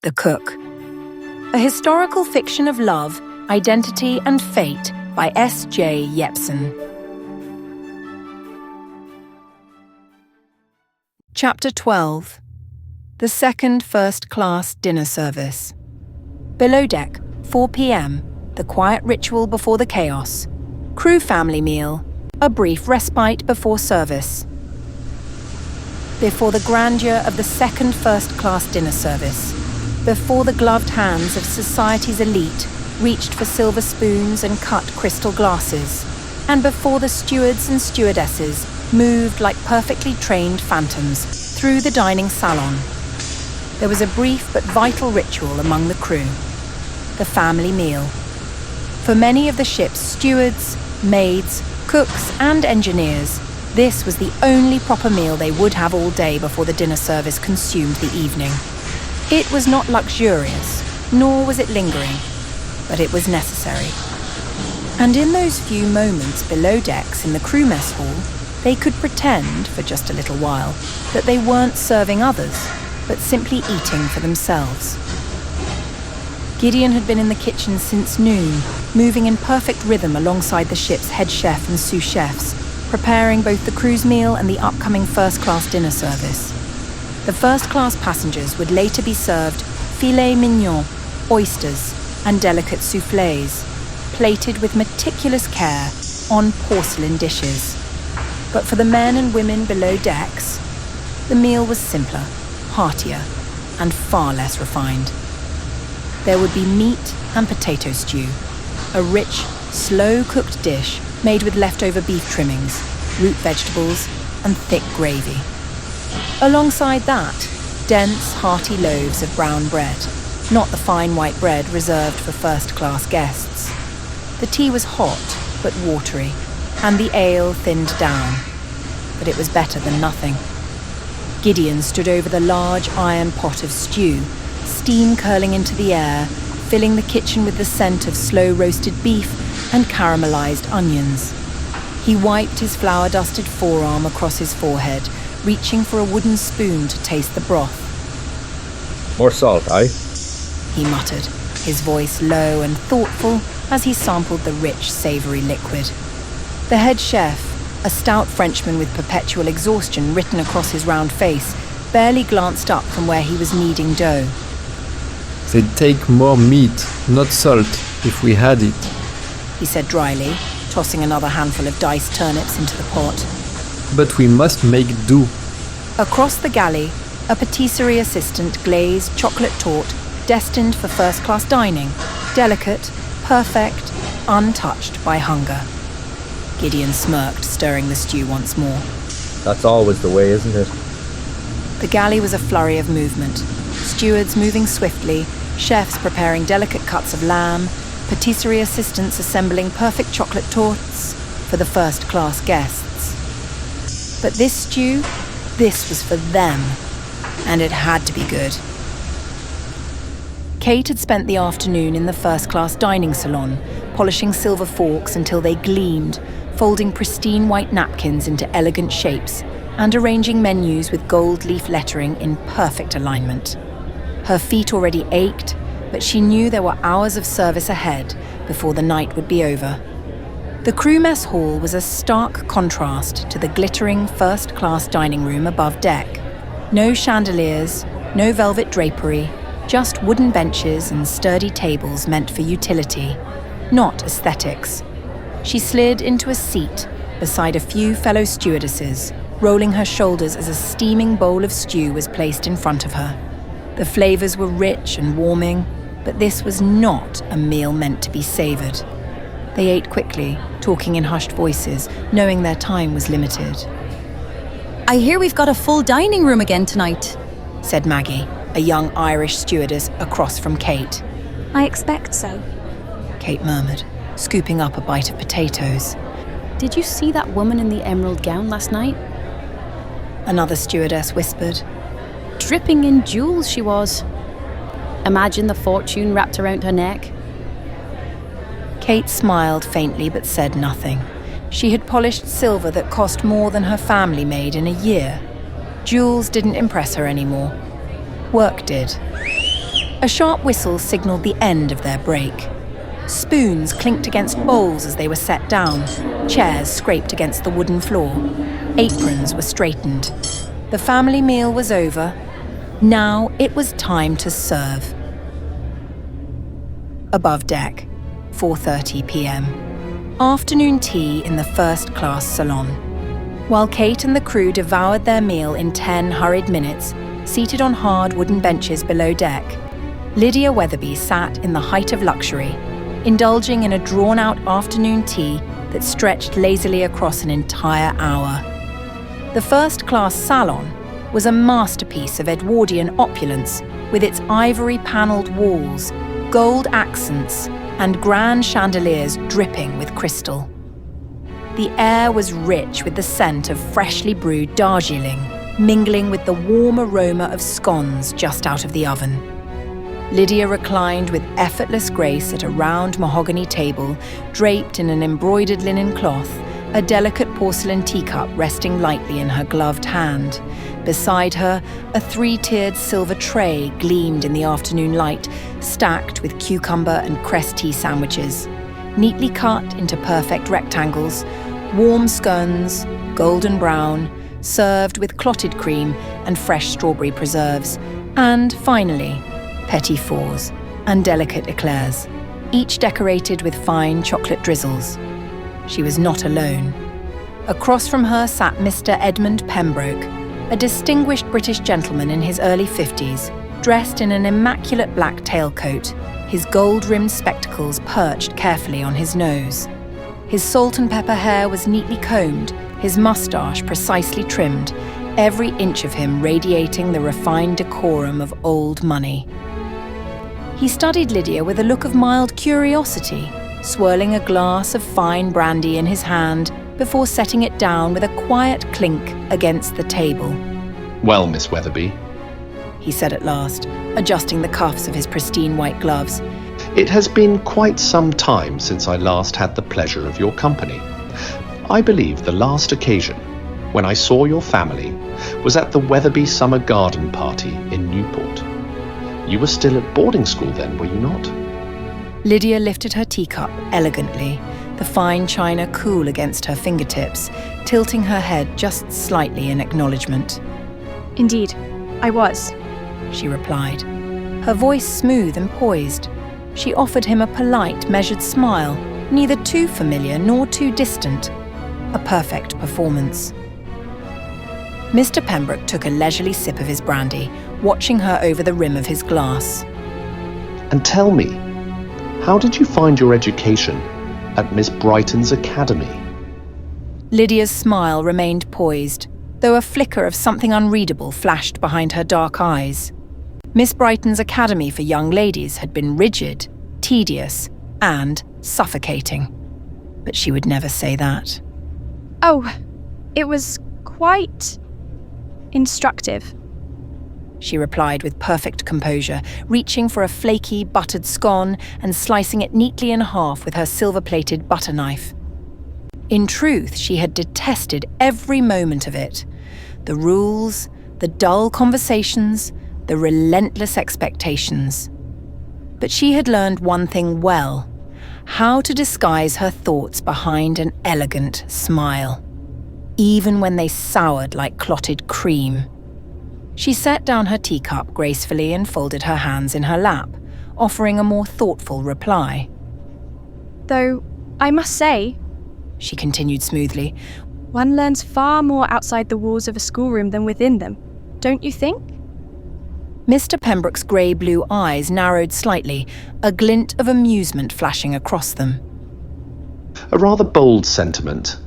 The Cook. A historical fiction of love, identity and fate by S.J. Jepsen. Chapter 12. The second first-class dinner service. Below deck, 4 p.m, the quiet ritual before the chaos. Crew family meal, a brief respite before service. Before the grandeur of the second first-class dinner service, before the gloved hands of society's elite reached for silver spoons and cut crystal glasses, and before the stewards and stewardesses moved like perfectly trained phantoms through the dining salon, there was a brief but vital ritual among the crew: the family meal. For many of the ship's stewards, maids, cooks, and engineers, this was the only proper meal they would have all day before the dinner service consumed the evening. It was not luxurious, nor was it lingering, but it was necessary. And in those few moments below decks in the crew mess hall, they could pretend, for just a little while, that they weren't serving others, but simply eating for themselves. Gideon had been in the kitchen since noon, moving in perfect rhythm alongside the ship's head chef and sous chefs, preparing both the crew's meal and the upcoming first-class dinner service. The first-class passengers would later be served filet mignon, oysters, and delicate soufflés, plated with meticulous care on porcelain dishes. But for the men and women below decks, the meal was simpler, heartier, and far less refined. There would be meat and potato stew, a rich, slow-cooked dish made with leftover beef trimmings, root vegetables, and thick gravy. Alongside that, dense, hearty loaves of brown bread, not the fine white bread reserved for first-class guests. The tea was hot but watery, and the ale thinned down, but it was better than nothing. Gideon stood over the large iron pot of stew, steam curling into the air, filling the kitchen with the scent of slow-roasted beef and caramelized onions. He wiped his flour-dusted forearm across his forehead, reaching for a wooden spoon to taste the broth. More salt, aye? He muttered, his voice low and thoughtful as he sampled the rich, savoury liquid. The head chef, a stout Frenchman with perpetual exhaustion written across his round face, barely glanced up from where he was kneading dough. They'd take more meat, not salt, if we had it, he said dryly, tossing another handful of diced turnips into the pot. but we must make do. Across the galley, a patisserie assistant glazed chocolate torte destined for first-class dining, delicate, perfect, untouched by hunger. Gideon smirked, stirring the stew once more. That's always the way, isn't it? The galley was a flurry of movement. Stewards moving swiftly, chefs preparing delicate cuts of lamb, patisserie assistants assembling perfect chocolate tortes for the first-class guests. But this stew, this was for them, and it had to be good. Kate had spent the afternoon in the first-class dining salon, polishing silver forks until they gleamed, folding pristine white napkins into elegant shapes, and arranging menus with gold leaf lettering in perfect alignment. Her feet already ached, but she knew there were hours of service ahead before the night would be over. The crew mess hall was a stark contrast to the glittering first-class dining room above deck. No chandeliers, no velvet drapery, just wooden benches and sturdy tables meant for utility, not aesthetics. She slid into a seat beside a few fellow stewardesses, rolling her shoulders as a steaming bowl of stew was placed in front of her. The flavors were rich and warming, but this was not a meal meant to be savored. They ate quickly, talking in hushed voices, knowing their time was limited. I hear we've got a full dining room again tonight, said Maggie, a young Irish stewardess across from Kate. I expect so, Kate murmured, scooping up a bite of potatoes. Did you see that woman in the emerald gown last night? Another stewardess whispered. Dripping in jewels she was. Imagine the fortune wrapped around her neck. Kate smiled faintly but said nothing. She had polished silver that cost more than her family made in a year. Jewels didn't impress her anymore. Work did. A sharp whistle signalled the end of their break. Spoons clinked against bowls as they were set down. Chairs scraped against the wooden floor. Aprons were straightened. The family meal was over. Now it was time to serve. Above deck, 4:30 p.m. Afternoon tea in the first-class salon. While Kate and the crew devoured their meal in 10 hurried minutes, seated on hard wooden benches below deck, Lydia Weatherby sat in the height of luxury, indulging in a drawn-out afternoon tea that stretched lazily across an entire hour. The first-class salon was a masterpiece of Edwardian opulence, with its ivory-panelled walls, gold accents, and grand chandeliers dripping with crystal. The air was rich with the scent of freshly brewed Darjeeling, mingling with the warm aroma of scones just out of the oven. Lydia reclined with effortless grace at a round mahogany table, draped in an embroidered linen cloth, a delicate porcelain teacup resting lightly in her gloved hand. Beside her, a 3-tiered silver tray gleamed in the afternoon light, stacked with cucumber and cress tea sandwiches. Neatly cut into perfect rectangles, warm scones, golden brown, served with clotted cream and fresh strawberry preserves, and finally, petit fours and delicate eclairs, each decorated with fine chocolate drizzles. She was not alone. Across from her sat Mr. Edmund Pembroke, a distinguished British gentleman in his early 50s, dressed in an immaculate black tailcoat, his gold-rimmed spectacles perched carefully on his nose. His salt and pepper hair was neatly combed, his moustache precisely trimmed, every inch of him radiating the refined decorum of old money. He studied Lydia with a look of mild curiosity, swirling a glass of fine brandy in his hand before setting it down with a quiet clink against the table. "Well, Miss Weatherby," he said at last, adjusting the cuffs of his pristine white gloves. "it has been quite some time since I last had the pleasure of your company. I believe the last occasion, when I saw your family, was at the Weatherby Summer Garden Party in Newport. You were still at boarding school then, were you not?" Lydia lifted her teacup elegantly, the fine china cool against her fingertips, tilting her head just slightly in acknowledgement. "Indeed, I was," she replied, her voice smooth and poised. She offered him a polite, measured smile, neither too familiar nor too distant. A perfect performance. Mr. Pembroke took a leisurely sip of his brandy, watching her over the rim of his glass. "And tell me, how did you find your education at Miss Brighton's academy?" Lydia's smile remained poised, though a flicker of something unreadable flashed behind her dark eyes. Miss Brighton's academy for young ladies had been rigid, tedious, and suffocating. But she would never say that. "Oh, it was quite instructive," she replied with perfect composure, reaching for a flaky, buttered scone and slicing it neatly in half with her silver-plated butter knife. In truth, she had detested every moment of it. The rules, the dull conversations, the relentless expectations. But she had learned one thing well: how to disguise her thoughts behind an elegant smile, even when they soured like clotted cream. She set down her teacup gracefully and folded her hands in her lap, offering a more thoughtful reply. "Though, I must say," she continued smoothly, "one learns far more outside the walls of a schoolroom than within them, don't you think?" Mr. Pembroke's grey-blue eyes narrowed slightly, a glint of amusement flashing across them. "A rather bold sentiment,"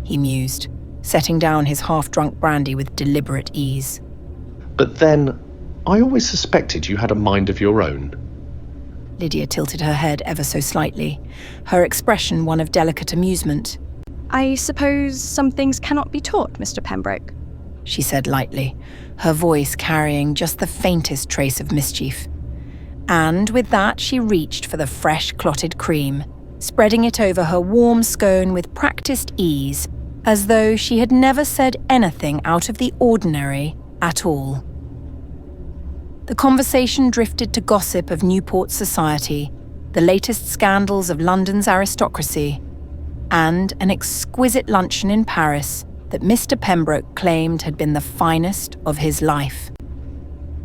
he mused, setting down his half-drunk brandy with deliberate ease. "But then, I always suspected you had a mind of your own." Lydia tilted her head ever so slightly, her expression one of delicate amusement. "I suppose some things cannot be taught, Mr. Pembroke," she said lightly, her voice carrying just the faintest trace of mischief. And with that she reached for the fresh clotted cream, spreading it over her warm scone with practiced ease, as though she had never said anything out of the ordinary at all. The conversation drifted to gossip of Newport society, the latest scandals of London's aristocracy, and an exquisite luncheon in Paris that Mr. Pembroke claimed had been the finest of his life.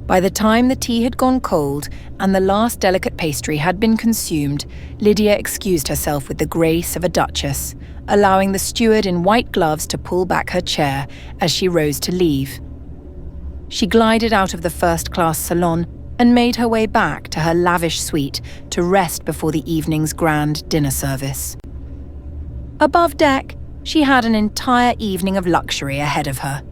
By the time the tea had gone cold and the last delicate pastry had been consumed, Lydia excused herself with the grace of a duchess, allowing the steward in white gloves to pull back her chair as she rose to leave. She glided out of the first-class salon and made her way back to her lavish suite to rest before the evening's grand dinner service. Above deck, she had an entire evening of luxury ahead of her.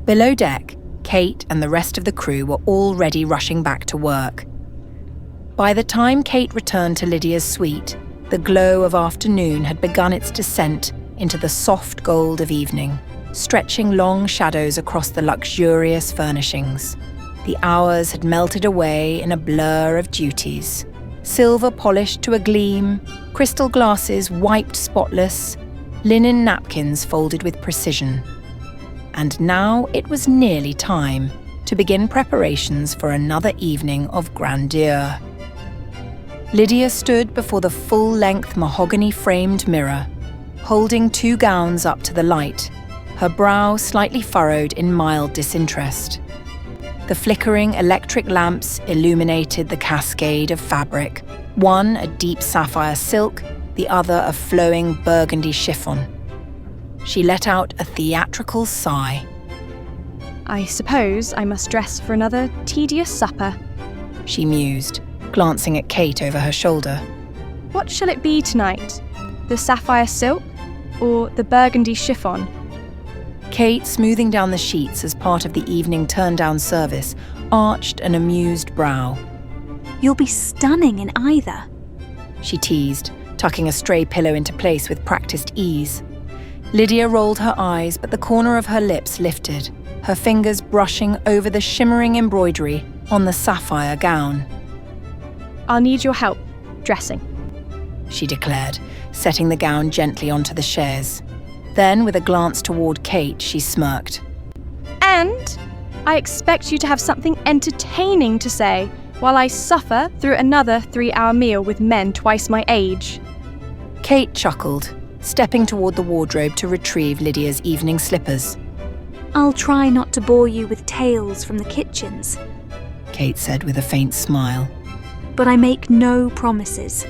Below deck, Kate and the rest of the crew were already rushing back to work. By the time Kate returned to Lydia's suite, the glow of afternoon had begun its descent into the soft gold of evening, stretching long shadows across the luxurious furnishings. The hours had melted away in a blur of duties. Silver polished to a gleam, crystal glasses wiped spotless, linen napkins folded with precision. And now it was nearly time to begin preparations for another evening of grandeur. Lydia stood before the full-length mahogany-framed mirror, holding 2 gowns up to the light, her brow slightly furrowed in mild disinterest. The flickering electric lamps illuminated the cascade of fabric, one a deep sapphire silk, the other a flowing burgundy chiffon. She let out a theatrical sigh. I suppose I must dress for another tedious supper, She mused, glancing at Kate over her shoulder. What shall it be tonight? The sapphire silk or the burgundy chiffon? Kate, smoothing down the sheets as part of the evening turn-down service, arched an amused brow. You'll be stunning in either. She teased, tucking a stray pillow into place with practiced ease. Lydia rolled her eyes, but the corner of her lips lifted, her fingers brushing over the shimmering embroidery on the sapphire gown. I'll need your help dressing, She declared, setting the gown gently onto the chaise. Then, with a glance toward Kate, she smirked. And I expect you to have something entertaining to say while I suffer through another 3-hour meal with men twice my age. Kate chuckled, stepping toward the wardrobe to retrieve Lydia's evening slippers. I'll try not to bore you with tales from the kitchens, Kate said with a faint smile. but I make no promises.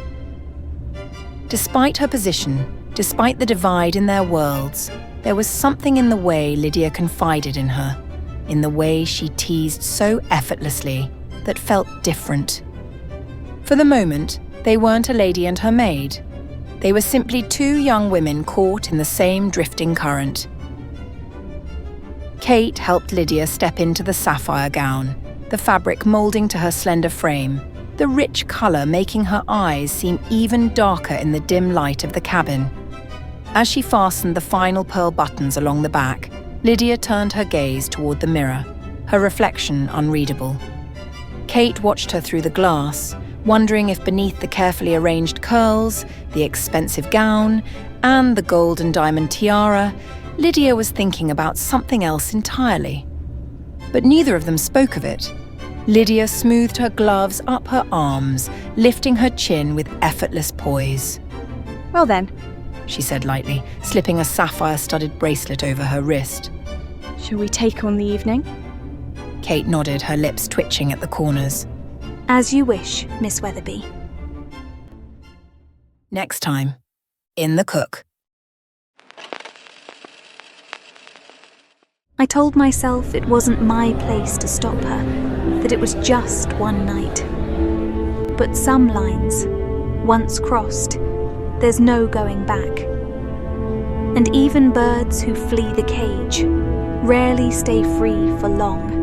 Despite her position, despite the divide in their worlds, there was something in the way Lydia confided in her, in the way she teased so effortlessly, that felt different. For the moment, they weren't a lady and her maid. They were simply 2 young women caught in the same drifting current. Kate helped Lydia step into the sapphire gown, the fabric moulding to her slender frame, the rich colour making her eyes seem even darker in the dim light of the cabin. As she fastened the final pearl buttons along the back, Lydia turned her gaze toward the mirror, her reflection unreadable. Kate watched her through the glass, wondering if beneath the carefully arranged curls, the expensive gown, and the gold and diamond tiara, Lydia was thinking about something else entirely. But neither of them spoke of it. Lydia smoothed her gloves up her arms, lifting her chin with effortless poise. Well then, She said lightly, slipping a sapphire-studded bracelet over her wrist. shall we take on the evening? Kate nodded, her lips twitching at the corners. As you wish, Miss Weatherby. Next time, in The Cook. I told myself it wasn't my place to stop her, that it was just one night. But some lines, once crossed, there's no going back. And even birds who flee the cage rarely stay free for long.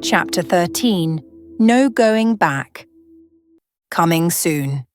Chapter 13, No Going Back. Coming soon.